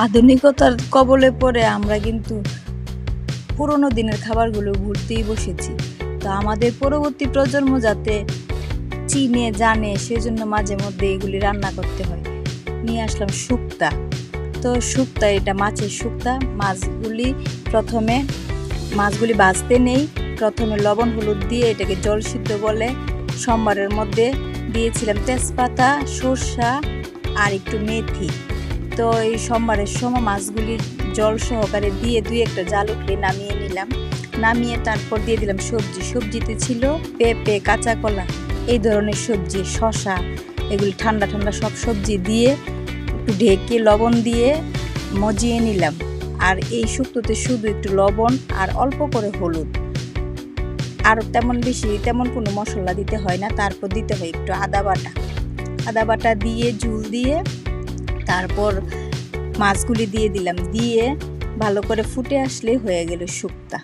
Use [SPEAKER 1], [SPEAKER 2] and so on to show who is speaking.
[SPEAKER 1] আধুনিকতার কবলে পড়ে আমরা কিন্তু পুরোনো দিনের খাবারগুলো ভুলতেই বসেছি। তো আমাদের পরবর্তী প্রজন্ম যাতে চিনে জানে সেজন্য মাঝে মধ্যে এগুলি রান্না করতে হয়। নিয়ে আসলাম শুক্তা। তো শুক্তা, এটা মাছের শুক্তা। মাছগুলি ভাজতে নেই, প্রথমে লবণ হলুদ দিয়ে এটাকে জল সিদ্ধ বলে সম্বারের মধ্যে দিয়েছিলাম তেজপাতা, সরষা আর একটু মেথি। তো এই সম্বারের সময় মাছগুলি জল সহকারে দিয়ে দুই একটা জাল উঠলে নামিয়ে নিলাম। নামিয়ে তারপর দিয়ে দিলাম সবজিতে ছিল পেঁপে, কাঁচা কলা, এই ধরনের সবজি, শসা, এগুলি ঠান্ডা ঠান্ডা সব সবজি দিয়ে একটু ঢেকে লবণ দিয়ে মজিয়ে নিলাম। আর এই শুক্তোতে শুধু একটু লবণ আর অল্প করে হলুদ, আর তেমন কোনো মশলা দিতে হয় না। তারপর দিতে হয় একটু আদা বাটা দিয়ে ঝুল দিয়ে তারপর মাছগুলি দিয়ে দিলাম, দিয়ে ভালো করে ফুটে আসলে হয়ে গেল শুক্তা।